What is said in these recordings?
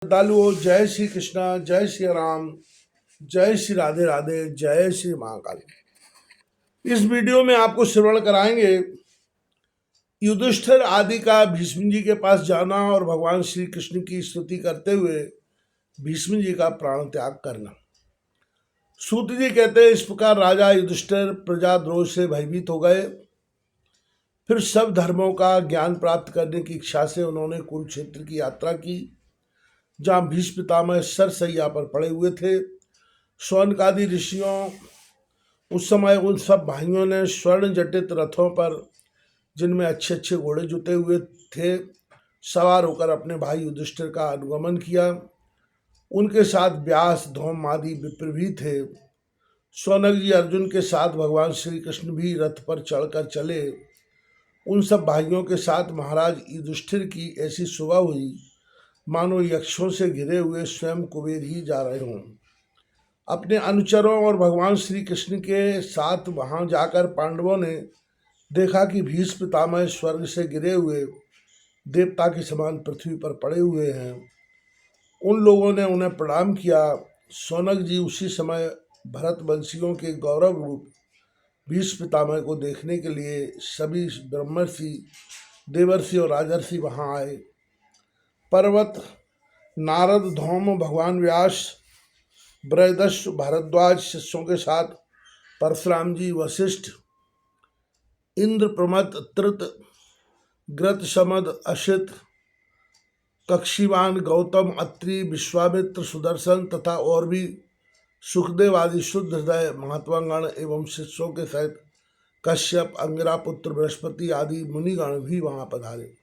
श्रद्धालुओं, जय श्री कृष्णा, जय श्री राम, जय श्री राधे राधे, जय श्री महाकाल। इस वीडियो में आपको श्रवण कराएंगे युधिष्ठिर आदि का भीष्म जी के पास जाना और भगवान श्री कृष्ण की स्तुति करते हुए भीष्म जी का प्राण त्याग करना। सूत जी कहते हैं, इस प्रकार राजा युधिष्ठिर प्रजाद्रोह से भयभीत हो गए। फिर सब धर्मों का ज्ञान प्राप्त करने की इच्छा से उन्होंने कुरुक्षेत्र की यात्रा की, जहाँ भीष्म पितामह सरसैया पर पड़े हुए थे। शौनकादि ऋषियों उस समय उन सब भाइयों ने स्वर्ण जटित रथों पर, जिनमें अच्छे अच्छे घोड़े जुटे हुए थे, सवार होकर अपने भाई युधिष्ठिर का अनुगमन किया। उनके साथ व्यास, धौम आदि विप्र भी थे। शौनक जी अर्जुन के साथ भगवान श्री कृष्ण भी रथ पर चढ़कर चले। उन सब भाइयों के साथ महाराज युधिष्ठिर की ऐसी शोभा हुई मानो यक्षों से घिरे हुए स्वयं कुबेर ही जा रहे हों। अपने अनुचरों और भगवान श्री कृष्ण के साथ वहां जाकर पांडवों ने देखा कि भीष्म पितामह स्वर्ग से गिरे हुए देवता के समान पृथ्वी पर पड़े हुए हैं। उन लोगों ने उन्हें प्रणाम किया। शौनक जी उसी समय भरत वंशियों के गौरव रूप भीष्म पितामह को देखने के लिए सभी ब्रह्मर्षि, देवर्षि और राजर्षि वहां आए। पर्वत, नारद, धौम, भगवान व्यास, बृहदश्व, भारद्वाज शिष्यों के साथ परशुराम जी, वशिष्ठ, इंद्र, प्रमथ, त्रित, ग्रत, शमद, अशित, कक्षीवान, गौतम, अत्रि, विश्वामित्र, सुदर्शन तथा और भी सुखदेव आदि शुद्ध हृदय महात्मागण एवं शिष्यों के सहित कश्यप, अंगिरा पुत्र बृहस्पति आदि मुनिगण भी वहां पधारे।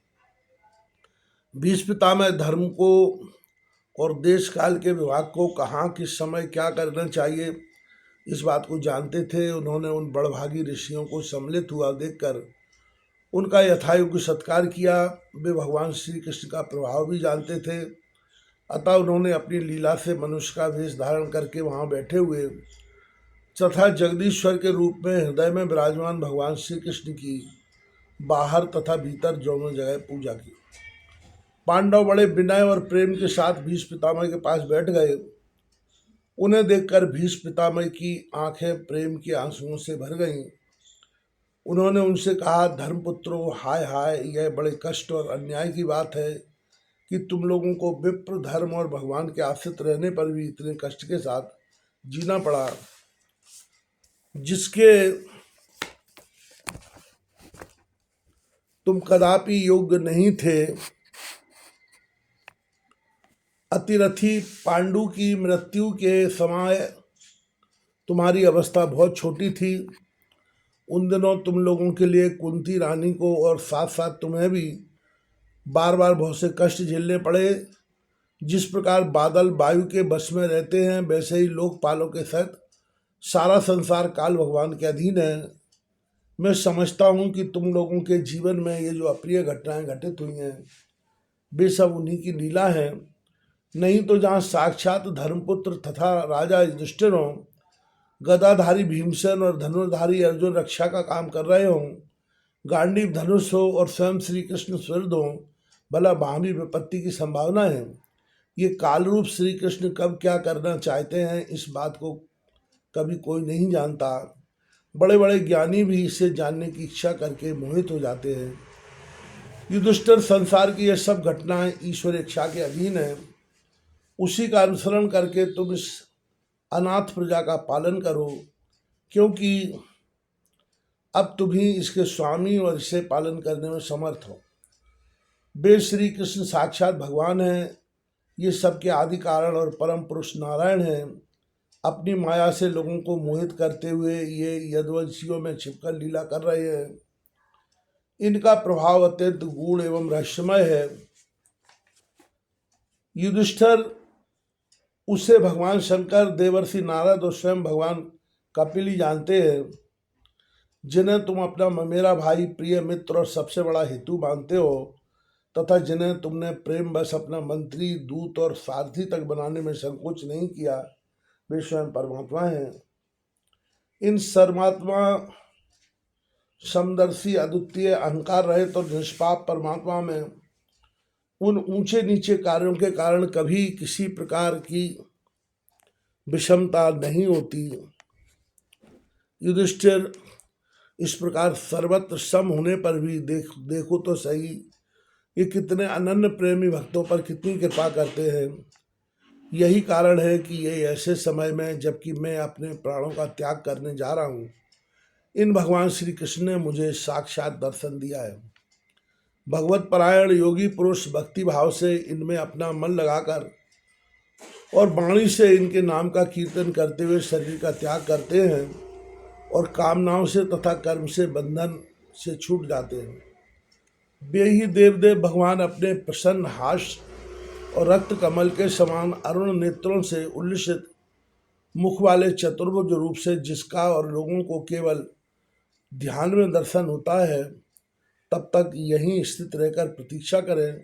भीष्म पितामह धर्म को और देश काल के विभाग को कहाँ किस समय क्या करना चाहिए इस बात को जानते थे। उन्होंने उन बड़भागी ऋषियों को सम्मिलित हुआ देखकर उनका यथायोग्य सत्कार किया। वे भगवान श्री कृष्ण का प्रभाव भी जानते थे, अतः उन्होंने अपनी लीला से मनुष्य का वेश धारण करके वहाँ बैठे हुए तथा जगदीश्वर के रूप में हृदय में विराजमान भगवान श्री कृष्ण की बाहर तथा भीतर दोनों जगह पूजा की। पांडव बड़े विनय और प्रेम के साथ भीष्म पितामह के पास बैठ गए। उन्हें देखकर भीष्म पितामह की आंखें प्रेम के आंसुओं से भर गईं। उन्होंने उनसे कहा, धर्मपुत्रों, हाय हाय, यह बड़े कष्ट और अन्याय की बात है कि तुम लोगों को विप्र, धर्म और भगवान के आश्रित रहने पर भी इतने कष्ट के साथ जीना पड़ा, जिसके तुम कदापि योग्य नहीं थे। अतिरथी पांडु की मृत्यु के समय तुम्हारी अवस्था बहुत छोटी थी। उन दिनों तुम लोगों के लिए कुंती रानी को और साथ साथ तुम्हें भी बार बार बहुत से कष्ट झेलने पड़े। जिस प्रकार बादल वायु के बस में रहते हैं, वैसे ही लोकपालों के साथ सारा संसार काल भगवान के अधीन है। मैं समझता हूँ कि तुम लोगों के जीवन में ये जो अप्रिय घटनाएं घटित हुई हैं, वे सब उन्हीं की लीला है। नहीं तो जहाँ साक्षात धर्मपुत्र तथा राजा युधिष्ठिर हों, गदाधारी भीमसेन और धनुर्धारी अर्जुन रक्षा का काम कर रहे हों, गांडीव धनुष हो और स्वयं श्री कृष्ण स्वृद हों, भला वहाँ भी विपत्ति की संभावना है। ये कालरूप श्री कृष्ण कब क्या करना चाहते हैं, इस बात को कभी कोई नहीं जानता। बड़े बड़े ज्ञानी भी इसे जानने की इच्छा करके मोहित हो जाते हैं। युधिष्ठिर, संसार की यह सब घटनाएं ईश्वर इच्छा के अधीन है। उसी का अनुसरण करके तुम इस अनाथ प्रजा का पालन करो, क्योंकि अब तुम ही इसके स्वामी और इसे पालन करने में समर्थ हो। वे श्री कृष्ण साक्षात भगवान हैं। ये सबके आदि कारण और परम पुरुष नारायण हैं। अपनी माया से लोगों को मोहित करते हुए ये यदुवंशियों में छिपकर लीला कर रहे हैं। इनका प्रभाव अत्यंत गूढ़ एवं रहस्यमय है। युधिष्ठिर, उसे भगवान शंकर, देवर्षि नारद और स्वयं भगवान कपिल ही जानते हैं, जिन्हें तुम अपना मेरा भाई, प्रिय मित्र और सबसे बड़ा हेतु मानते हो, तथा जिन्हें तुमने प्रेम बस अपना मंत्री, दूत और सारथी तक बनाने में संकोच नहीं किया, वे स्वयं परमात्मा हैं। इन सर्वात्मा समदर्शी, अद्वितीय, अहंकार रहित और निष्पाप परमात्मा में उन ऊंचे नीचे कार्यों के कारण कभी किसी प्रकार की विषमता नहीं होती। युधिष्ठिर इस प्रकार सर्वत्र सम होने पर भी देखो तो सही, ये कितने अनन्य प्रेमी भक्तों पर कितनी कृपा करते हैं। यही कारण है कि ये ऐसे समय में, जबकि मैं अपने प्राणों का त्याग करने जा रहा हूँ, इन भगवान श्री कृष्ण ने मुझे साक्षात दर्शन दिया है। भगवत परायण योगी पुरुष भक्ति भाव से इनमें अपना मन लगाकर और वाणी से इनके नाम का कीर्तन करते हुए शरीर का त्याग करते हैं और कामनाओं से तथा कर्म से बंधन से छूट जाते हैं। वे ही देवदेव भगवान अपने प्रसन्न हास्य और रक्त कमल के समान अरुण नेत्रों से उल्लसित मुख वाले चतुर्भुज रूप से जिसका और लोगों को केवल ध्यान में दर्शन होता है, तब तक यहीं स्थित रहकर प्रतीक्षा करें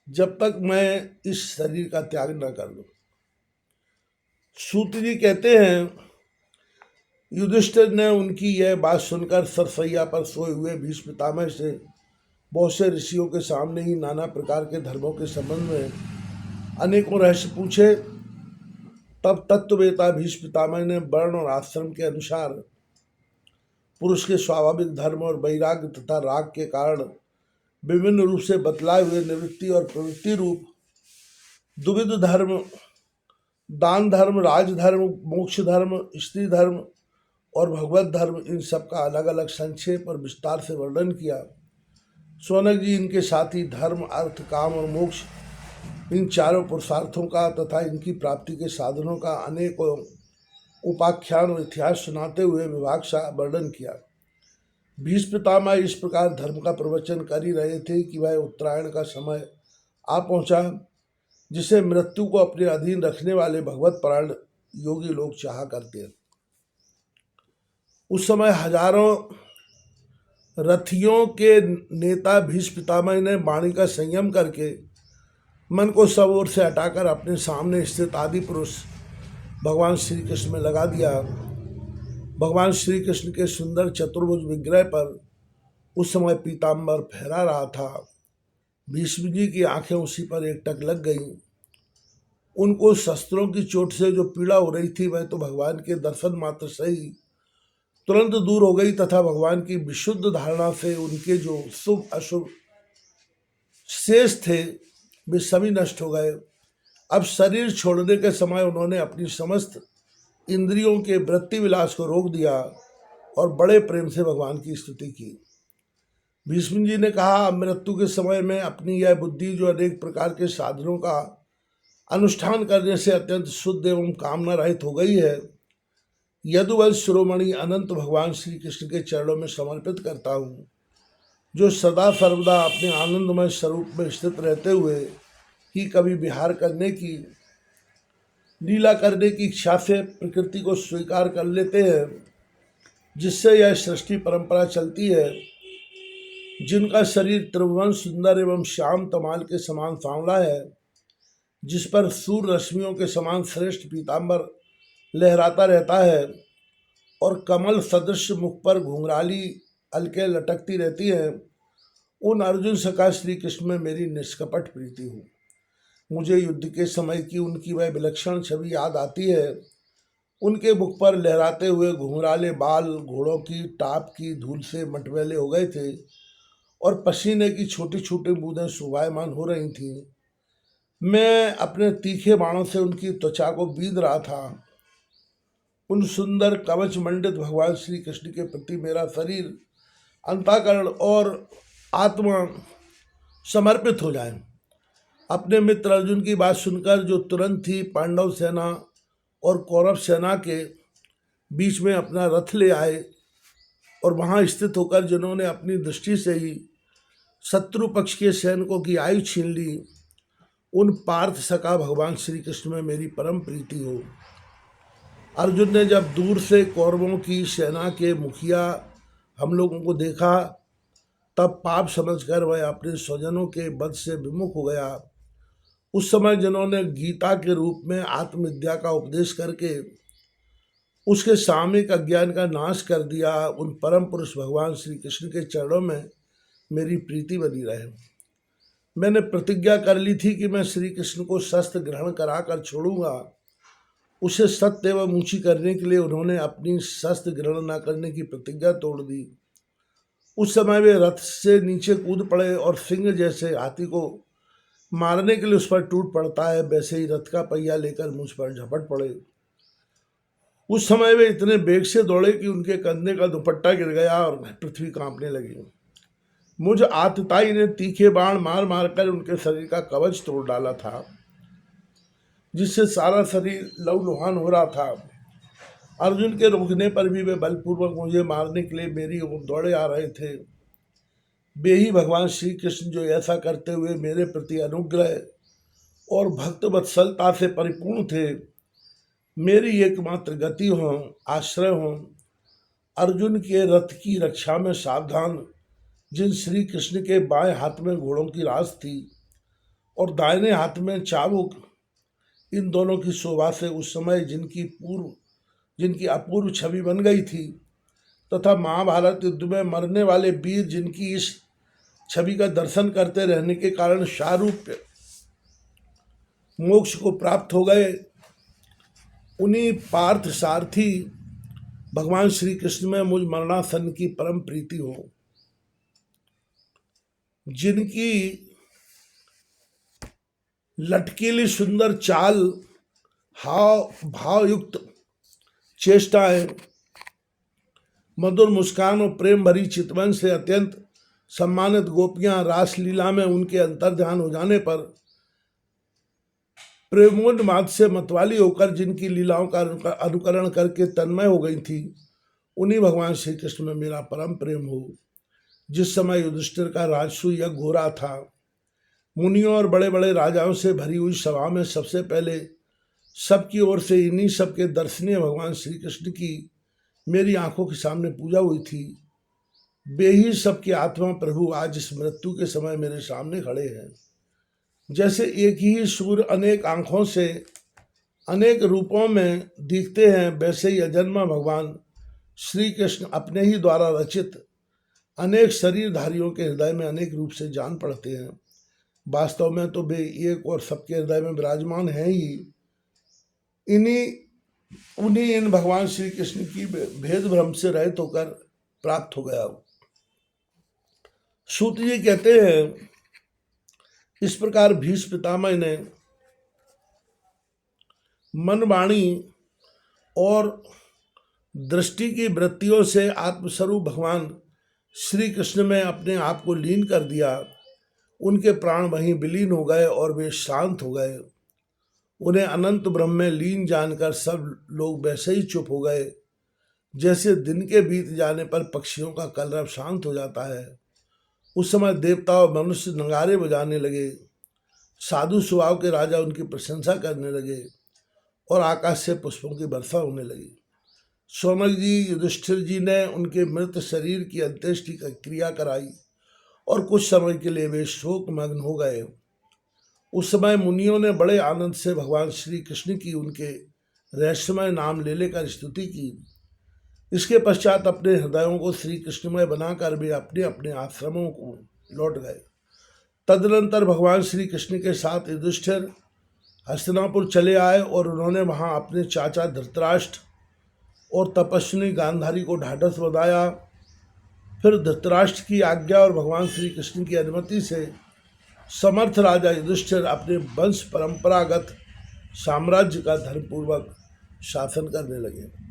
जब तक मैं इस शरीर का त्याग न कर दूं। सूत जी कहते हैं, युधिष्ठिर ने उनकी यह बात सुनकर सरसैया पर सोए हुए भीष्म पितामह से बहुत से ऋषियों के सामने ही नाना प्रकार के धर्मों के संबंध में अनेकों रहस्य पूछे। तब तत्ववेता भीष्म पितामह ने वर्ण और आश्रम के अनुसार पुरुष के स्वाभाविक धर्म और वैराग्य तथा राग के कारण विभिन्न रूप से बतलाए हुए निवृत्ति और प्रवृत्ति रूप द्विविध धर्म, दान धर्म, राजधर्म, मोक्ष धर्म, स्त्री धर्म और भगवत धर्म, इन सब का अलग अलग संक्षेप और विस्तार से वर्णन किया। शौनक जी इनके साथ ही धर्म, अर्थ, काम और मोक्ष, इन चारों पुरुषार्थों का तथा इनकी प्राप्ति के साधनों का अनेकों उपाख्यान और इतिहास सुनाते हुए विभाग सा वर्णन किया। भीष्म पितामह इस प्रकार धर्म का प्रवचन कर ही रहे थे कि वह उत्तरायण का समय आ पहुंचा, जिसे मृत्यु को अपने अधीन रखने वाले भगवत परायण योगी लोग चाहा करते हैं। उस समय हजारों रथियों के नेता भीष्म पितामह ने वाणी का संयम करके मन को सब ओर से हटाकर अपने सामने स्थित आदि पुरुष भगवान श्री कृष्ण में लगा दिया। भगवान श्री कृष्ण के सुंदर चतुर्भुज विग्रह पर उस समय पीताम्बर फहरा रहा था। भीष्म जी की आंखें उसी पर एकटक लग गईं। उनको शस्त्रों की चोट से जो पीड़ा हो रही थी, वह तो भगवान के दर्शन मात्र से ही तुरंत दूर हो गई तथा भगवान की विशुद्ध धारणा से उनके जो शुभ अशुभ शेष थे, वे सभी नष्ट हो गए। अब शरीर छोड़ने के समय उन्होंने अपनी समस्त इंद्रियों के वृत्ति विलास को रोक दिया और बड़े प्रेम से भगवान की स्तुति की। भीष्म जी ने कहा, मृत्यु के समय में अपनी यह बुद्धि जो अनेक प्रकार के साधनों का अनुष्ठान करने से अत्यंत शुद्ध एवं कामना रहित हो गई है, यदुवंश शिरोमणि अनंत भगवान श्री कृष्ण के चरणों में समर्पित करता हूँ, जो सदा सर्वदा अपने आनंदमय स्वरूप में स्थित रहते हुए ही कभी विहार करने की, लीला करने की इच्छा से प्रकृति को स्वीकार कर लेते हैं, जिससे यह सृष्टि परंपरा चलती है, जिनका शरीर त्रिभुवन सुंदर एवं श्याम तमाल के समान सांवला है, जिस पर सूर्य रश्मियों के समान श्रेष्ठ पीताम्बर लहराता रहता है और कमल सदृश मुख पर घुंघराली अलके लटकती रहती है, उन अर्जुन सखा श्री कृष्ण में मेरी निष्कपट प्रीति हो। मुझे युद्ध के समय की उनकी वह विलक्षण छवि याद आती है। उनके मुख पर लहराते हुए घुंघराले बाल घोड़ों की टाप की धूल से मटमैले हो गए थे और पसीने की छोटी छोटी बूंदें शोभायमान हो रही थीं। मैं अपने तीखे बाणों से उनकी त्वचा को बींध रहा था। उन सुंदर कवच मंडित भगवान श्री कृष्ण के प्रति मेरा शरीर, अंतःकरण और आत्मा समर्पित हो जाए। अपने मित्र अर्जुन की बात सुनकर जो तुरंत ही पांडव सेना और कौरव सेना के बीच में अपना रथ ले आए और वहां स्थित होकर जिन्होंने अपनी दृष्टि से ही शत्रु पक्ष के सैनिकों की आयु छीन ली, उन पार्थ सखा भगवान श्री कृष्ण में मेरी परम प्रीति हो। अर्जुन ने जब दूर से कौरवों की सेना के मुखिया हम लोगों को देखा, तब पाप समझकर वह अपने स्वजनों के वध से विमुख हो गया। उस समय जिन्होंने गीता के रूप में आत्मविद्या का उपदेश करके उसके सामयिक अज्ञान का नाश कर दिया, उन परम पुरुष भगवान श्री कृष्ण के चरणों में मेरी प्रीति बनी रहे। मैंने प्रतिज्ञा कर ली थी कि मैं श्री कृष्ण को शस्त्र ग्रहण कराकर छोड़ूंगा। उसे सत्य एवं ऊंची करने के लिए उन्होंने अपनी शस्त्र ग्रहण न करने की प्रतिज्ञा तोड़ दी। उस समय वे रथ से नीचे कूद पड़े और सिंह जैसे हाथी को मारने के लिए उस पर टूट पड़ता है, वैसे ही रथ का पहिया लेकर मुझ पर झपट पड़े। उस समय वे इतने बेग से दौड़े कि उनके कंधे का दुपट्टा गिर गया और पृथ्वी कांपने लगी। मुझ आतताई ने तीखे बाण मार मार कर उनके शरीर का कवच तोड़ डाला था, जिससे सारा शरीर लहूलुहान हो रहा था। अर्जुन के रोकने पर भी वे बलपूर्वक मुझे मारने के लिए मेरी ओर दौड़े आ रहे थे। वे ही भगवान श्री कृष्ण जो ऐसा करते हुए मेरे प्रति अनुग्रह और भक्त वत्सलता से परिपूर्ण थे, मेरी एकमात्र गति हो, आश्रय हो। अर्जुन के रथ की रक्षा में सावधान जिन श्री कृष्ण के बाएं हाथ में घोड़ों की रास थी और दाहिने हाथ में चाबुक, इन दोनों की शोभा से उस समय जिनकी अपूर्व छवि बन गई थी, तथा महाभारत युद्ध में मरने वाले वीर जिनकी इस छवि का दर्शन करते रहने के कारण शारूप्य मोक्ष को प्राप्त हो गए, उन्हीं पार्थ सारथी भगवान श्री कृष्ण में मुझ मरणासन की परम प्रीति हो, जिनकी लटकीली सुंदर चाल, हाव भावयुक्त चेष्टाएं, मधुर मुस्कान और प्रेम भरी चितवन से अत्यंत सम्मानित गोपियां रासलीला में उनके अंतर्ध्यान हो जाने पर प्रेमोन्माद से मतवाली होकर जिनकी लीलाओं का अनुकरण करके तन्मय हो गई थी, उन्हीं भगवान श्री कृष्ण में मेरा परम प्रेम हो। जिस समय युधिष्ठिर का राजसू यज्ञ हो रहा था, मुनियों और बड़े बड़े राजाओं से भरी हुई सभा में सबसे पहले सबकी ओर से इन्हीं सबके दर्शनीय भगवान श्री कृष्ण की मेरी आंखों के सामने पूजा हुई थी, वे ही सबकी आत्मा प्रभु आज इस मृत्यु के समय मेरे सामने खड़े हैं। जैसे एक ही सूर्य अनेक आंखों से अनेक रूपों में दिखते हैं, वैसे ही अजन्मा भगवान श्री कृष्ण अपने ही द्वारा रचित अनेक शरीरधारियों के हृदय में अनेक रूप से जान पड़ते हैं। वास्तव में तो वे एक और सबके हृदय में विराजमान हैं ही। उन्हीं इन भगवान श्री कृष्ण की भेद भ्रम से रहित होकर प्राप्त हो गया। सूत जी कहते हैं, इस प्रकार भीष्म पितामह ने मन, वाणी और दृष्टि की वृत्तियों से आत्मस्वरूप भगवान श्री कृष्ण में अपने आप को लीन कर दिया। उनके प्राण वहीं विलीन हो गए और वे शांत हो गए। उन्हें अनंत ब्रह्म में लीन जानकर सब लोग वैसे ही चुप हो गए, जैसे दिन के बीत जाने पर पक्षियों का कलरव शांत हो जाता है। उस समय देवता और मनुष्य नगारे बजाने लगे, साधु स्वभाव के राजा उनकी प्रशंसा करने लगे और आकाश से पुष्पों की वर्षा होने लगी। शौनक जी, युधिष्ठिर जी ने उनके मृत शरीर की अंत्येष्टि की क्रिया कराई और कुछ समय के लिए वे शोक मग्न हो गए। उस समय मुनियों ने बड़े आनंद से भगवान श्री कृष्ण की उनके रहस्यमय नाम ले लेकर स्तुति की। इसके पश्चात अपने हृदयों को श्री कृष्णमय बनाकर वे अपने अपने आश्रमों को लौट गए। तदनंतर भगवान श्री कृष्ण के साथ युधिष्ठिर हस्तिनापुर चले आए और उन्होंने वहाँ अपने चाचा धृतराष्ट्र और तपस्विनी गांधारी को ढाढ़स बंधाया। फिर धृतराष्ट्र की आज्ञा और भगवान श्री कृष्ण की अनुमति से समर्थ राजा युधिष्ठिर अपने वंश परंपरागत साम्राज्य का धर्मपूर्वक शासन करने लगे।